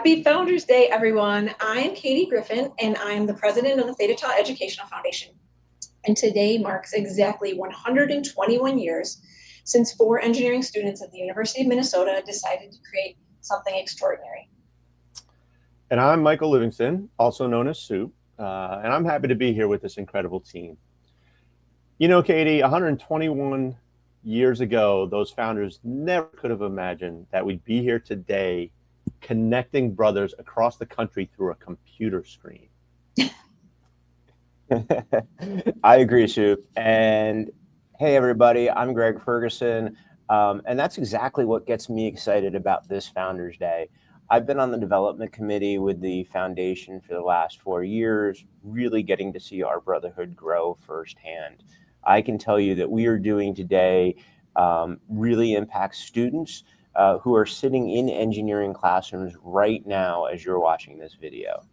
Happy Founders Day, everyone. I am Katie Griffin, and I am the president of the Theta Educational Foundation. And today marks exactly 121 years since 4 engineering students at the University of Minnesota decided to create something extraordinary. And I'm Michael Livingston, also known as Supe, and I'm happy to be here with this incredible team. You know, Katie, 121 years ago, those founders never could have imagined that we'd be here today connecting brothers across the country through a computer screen. I agree, Supe. And hey, everybody, I'm Greg Ferguson. And that's exactly what gets me excited about this Founders Day. I've been on the development committee with the foundation for the last 4 years, really getting to see our Brotherhood grow firsthand. I can tell you that we are doing today really impacts students who are sitting in engineering classrooms right now as you're watching this video.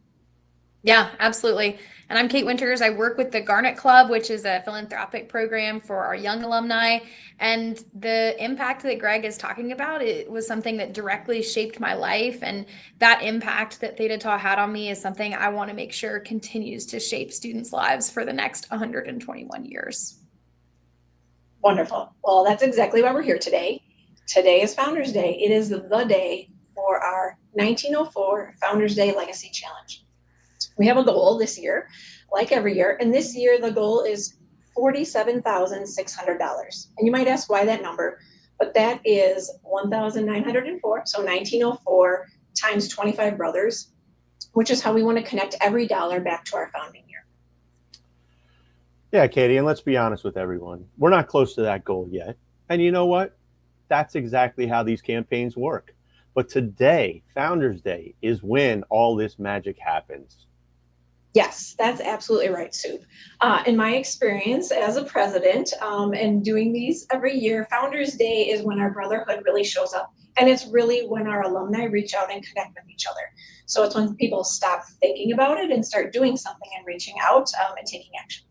Yeah, absolutely. And I'm Kate Winters. I work with the Garnet Club, which is a philanthropic program for our young alumni. And the impact that Greg is talking about, it was something that directly shaped my life. And that impact that Theta Tau had on me is something I want to make sure continues to shape students' lives for the next 121 years. Wonderful. Well, that's exactly why we're here today. Today is Founders Day. It is the day for our 1904 Founders Day Legacy Challenge. We have a goal this year, like every year, and this year the goal is $47,600. And you might ask why that number, but that is 1,904, so 1904 times 25 brothers, which is how we want to connect every dollar back to our founding year. Yeah, Katie, and let's be honest with everyone. We're not close to that goal yet. And you know what? That's exactly how these campaigns work. But today, Founders Day, is when all this magic happens. Yes, that's absolutely right, Supe. In my experience as a president and doing these every year, Founders Day is when our Brotherhood really shows up. And it's really when our alumni reach out and connect with each other. So it's when people stop thinking about it and start doing something and reaching out and taking action.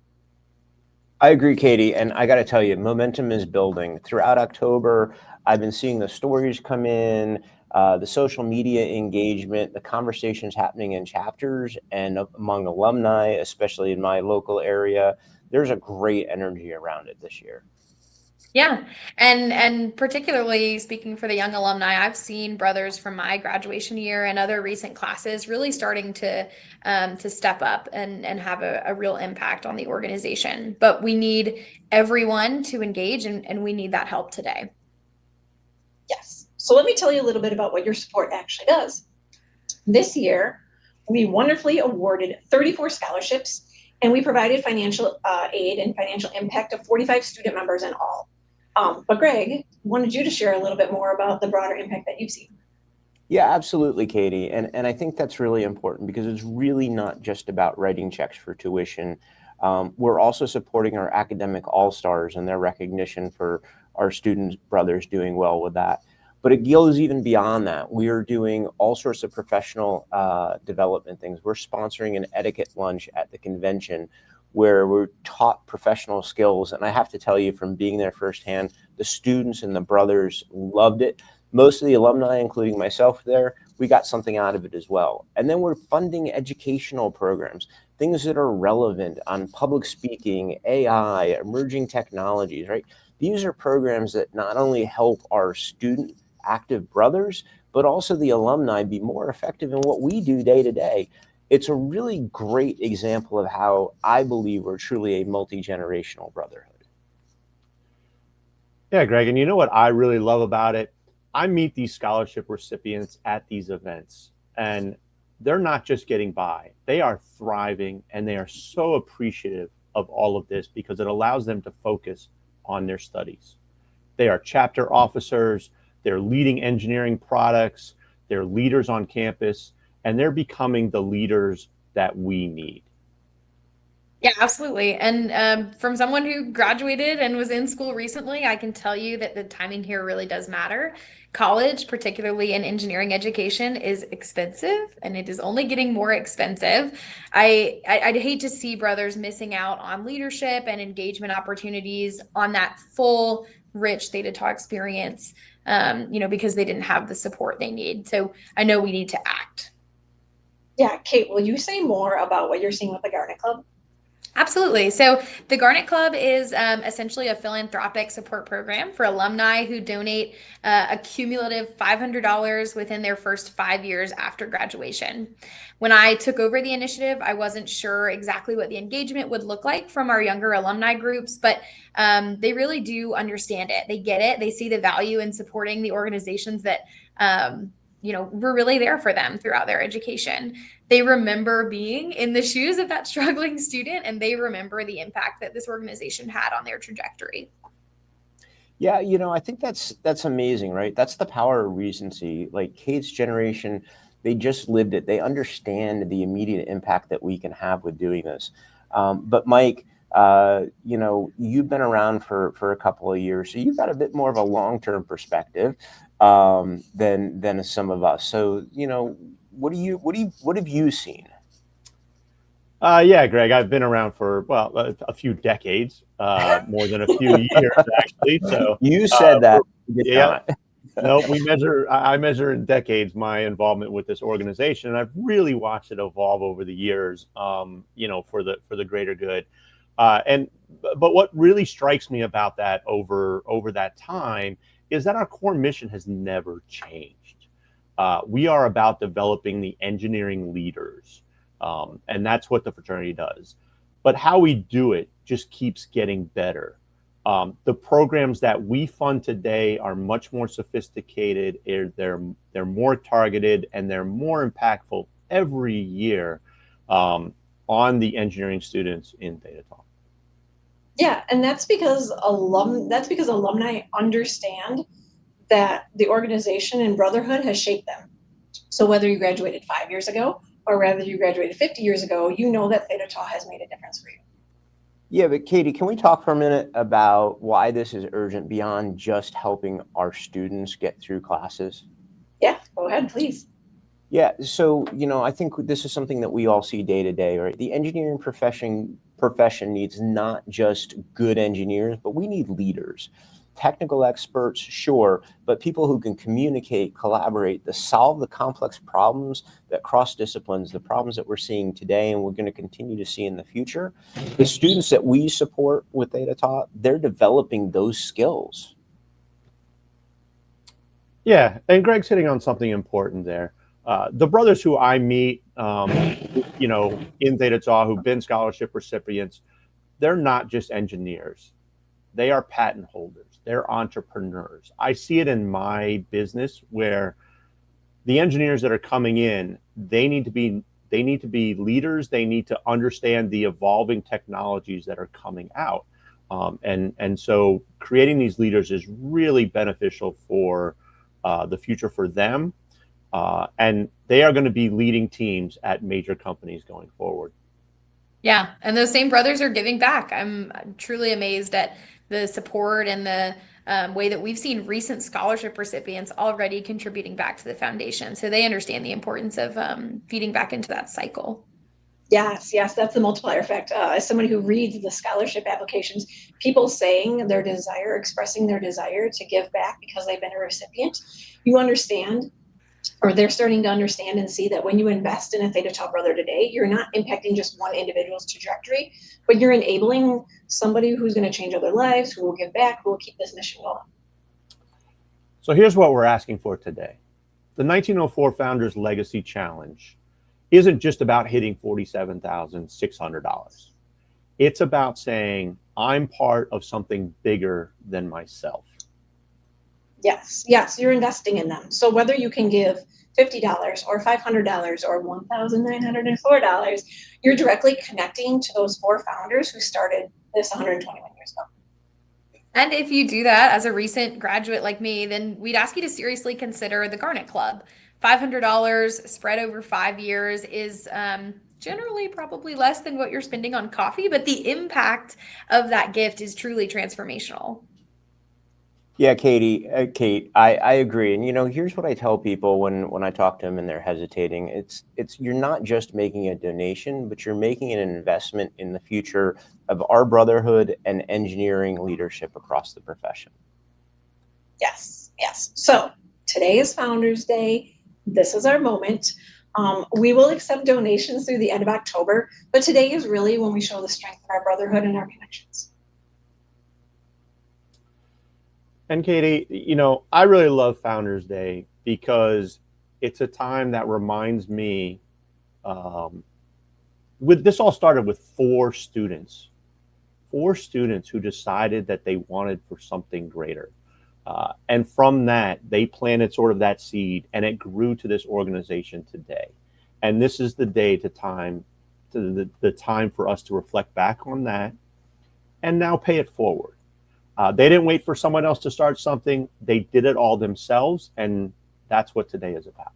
I agree, Katie. And I got to tell you, momentum is building. Throughout October, I've been seeing the stories come in, the social media engagement, the conversations happening in chapters and among alumni, especially in my local area. There's a great energy around it this year. Yeah, and particularly speaking for the young alumni, I've seen brothers from my graduation year and other recent classes really starting to step up and have a real impact on the organization. But we need everyone to engage, and we need that help today. Yes. So let me tell you a little bit about what your support actually does. This year, we wonderfully awarded 34 scholarships, and we provided financial aid and financial impact to 45 student members in all. But Greg, wanted you to share a little bit more about the broader impact that you've seen. Yeah, absolutely, Katie. And I think that's really important because it's really not just about writing checks for tuition. We're also supporting our academic all-stars and their recognition for our students, brothers doing well with that. But it goes even beyond that. We are doing all sorts of professional development things. We're sponsoring an etiquette lunch at the convention where we're taught professional skills. And I have to tell you, from being there firsthand, the students and the brothers loved it. Most of the alumni, including myself there, we got something out of it as well. And then we're funding educational programs, things that are relevant on public speaking, AI, emerging technologies, right? These are programs that not only help our student active brothers, but also the alumni be more effective in what we do day to day. It's a really great example of how I believe we're truly a multi-generational brotherhood. Yeah, Greg, and you know what I really love about it? I meet these scholarship recipients at these events, and they're not just getting by. They are thriving, and they are so appreciative of all of this because it allows them to focus on their studies. They are chapter officers, they're leading engineering products, they're leaders on campus, and they're becoming the leaders that we need. Yeah, absolutely. And from someone who graduated and was in school recently, I can tell you that the timing here really does matter. College, particularly in engineering education, is expensive, and it is only getting more expensive. I'd hate to see brothers missing out on leadership and engagement opportunities on that full, rich Theta Tau experience. because they didn't have the support they need. So I know we need to act. Yeah, Kate, will you say more about what you're seeing with the Garnet Club? Absolutely. So the Garnet Club is essentially a philanthropic support program for alumni who donate a cumulative $500 within their first 5 years after graduation. When I took over the initiative, I wasn't sure exactly what the engagement would look like from our younger alumni groups, but they really do understand it. They get it. They see the value in supporting the organizations that we're really there for them throughout their education. They remember being in the shoes of that struggling student, and they remember the impact that this organization had on their trajectory. Yeah, I think that's amazing, right? That's the power of recency. Like Kate's generation, they just lived it. They understand the immediate impact that we can have with doing this. But Mike, you've been around for a couple of years, so you've got a bit more of a long-term perspective than some of us. So, what have you seen? Yeah, Greg, I've been around for, a few decades, more than a few years, actually. So you said that. Yeah. No, I measure in decades my involvement with this organization. And I've really watched it evolve over the years, for the greater good. But what really strikes me about that over that time is that our core mission has never changed. We are about developing the engineering leaders. And that's what the fraternity does. But how we do it just keeps getting better. The programs that we fund today are much more sophisticated. They're more targeted, and they're more impactful every year on the engineering students in Theta Tau. Yeah, and that's because alumni understand that the organization and Brotherhood has shaped them. So whether you graduated 5 years ago or whether you graduated 50 years ago, you know that Theta Tau has made a difference for you. Yeah, but Katie, can we talk for a minute about why this is urgent beyond just helping our students get through classes? Yeah, go ahead, please. Yeah, so, I think this is something that we all see day to day, right? The engineering profession needs not just good engineers, but we need leaders. Technical experts, sure, but people who can communicate, collaborate, to solve the complex problems that cross disciplines, the problems that we're seeing today and we're going to continue to see in the future. The students that we support with Theta Tau, they're developing those skills. Yeah, and Greg's hitting on something important there. The brothers who I meet, in Theta Tau, who've been scholarship recipients, they're not just engineers. They are patent holders. They're entrepreneurs. I see it in my business where the engineers that are coming in, they need to be leaders. They need to understand the evolving technologies that are coming out. And so creating these leaders is really beneficial for the future for them. And they are going to be leading teams at major companies going forward. Yeah, and those same brothers are giving back. I'm truly amazed at the support and the way that we've seen recent scholarship recipients already contributing back to the foundation. So they understand the importance of feeding back into that cycle. Yes, that's the multiplier effect. As someone who reads the scholarship applications, people saying their desire, expressing their desire to give back because they've been a recipient, you understand, or they're starting to understand and see that when you invest in a Theta Tau brother today, you're not impacting just one individual's trajectory, but you're enabling somebody who's going to change other lives, who will give back, who will keep this mission going. So here's what we're asking for today. The 1904 Founders Legacy Challenge isn't just about hitting $47,600. It's about saying, I'm part of something bigger than myself. Yes, you're investing in them. So whether you can give $50 or $500 or $1,904, you're directly connecting to those 4 founders who started this 121 years ago. And if you do that as a recent graduate like me, then we'd ask you to seriously consider the Garnet Club. $500 spread over 5 years is generally probably less than what you're spending on coffee, but the impact of that gift is truly transformational. Yeah, Kate, I agree. And here's what I tell people when I talk to them and they're hesitating. It's you're not just making a donation, but you're making an investment in the future of our brotherhood and engineering leadership across the profession. Yes. Yes. So today is Founders Day. This is our moment. We will accept donations through the end of October, but today is really when we show the strength of our brotherhood and our connections. And Katie, I really love Founders Day because it's a time that reminds me. With this all started with four students who decided that they wanted for something greater. And from that, they planted sort of that seed, and it grew to this organization today. And this is the day the time for us to reflect back on that and now pay it forward. They didn't wait for someone else to start something. They did it all themselves, and that's what today is about.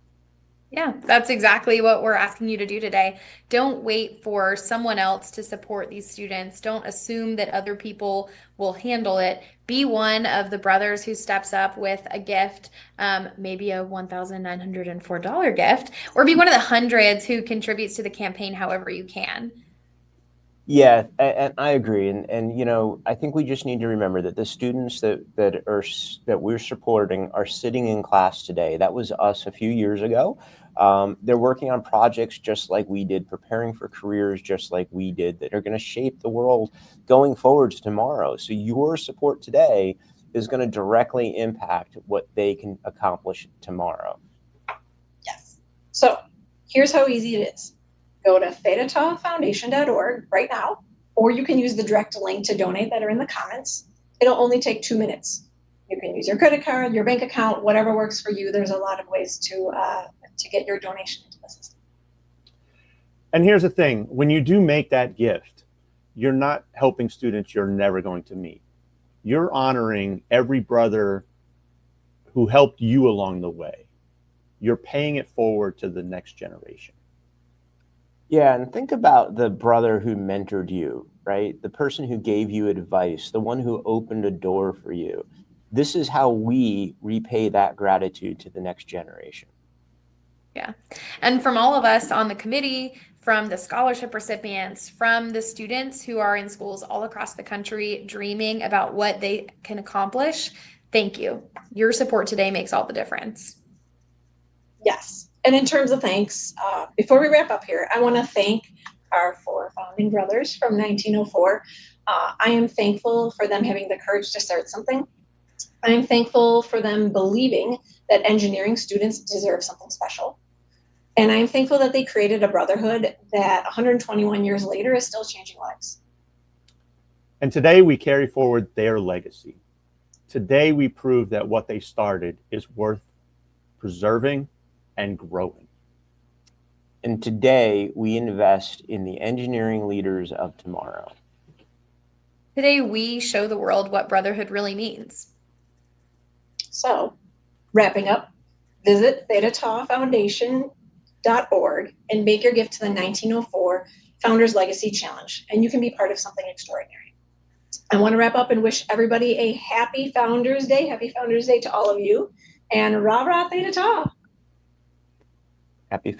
Yeah, that's exactly what we're asking you to do today. Don't wait for someone else to support these students. Don't assume that other people will handle it. Be one of the brothers who steps up with a gift, maybe a $1,904 gift, or be one of the hundreds who contributes to the campaign however you can. Yeah, and I agree. And I think we just need to remember that the students that we're supporting are sitting in class today. That was us a few years ago. They're working on projects just like we did, preparing for careers just like we did, that are going to shape the world going forward to tomorrow. So your support today is going to directly impact what they can accomplish tomorrow. Yes. So here's how easy it is. Go to thetatafoundation.org right now, or you can use the direct link to donate that are in the comments. It'll only take 2 minutes. You can use your credit card, your bank account, whatever works for you. There's a lot of ways to get your donation into the system. And here's the thing, when you do make that gift, you're not helping students you're never going to meet. You're honoring every brother who helped you along the way. You're paying it forward to the next generation. Yeah, and think about the brother who mentored you, right? The person who gave you advice, the one who opened a door for you. This is how we repay that gratitude to the next generation. Yeah. And from all of us on the committee, from the scholarship recipients, from the students who are in schools all across the country dreaming about what they can accomplish, thank you. Your support today makes all the difference. Yes. And in terms of thanks, before we wrap up here, I want to thank our 4 founding brothers from 1904. I am thankful for them having the courage to start something. I am thankful for them believing that engineering students deserve something special. And I'm thankful that they created a brotherhood that 121 years later is still changing lives. And today we carry forward their legacy. Today we prove that what they started is worth preserving and growing. And today we invest in the engineering leaders of tomorrow. Today we show the world what brotherhood really means. So, wrapping up, visit thetatafoundation.org and make your gift to the 1904 Founders Legacy Challenge, and you can be part of something extraordinary. I want to wrap up and wish everybody a happy Founders Day. Happy Founders Day to all of you, and rah rah Theta Ta. Happy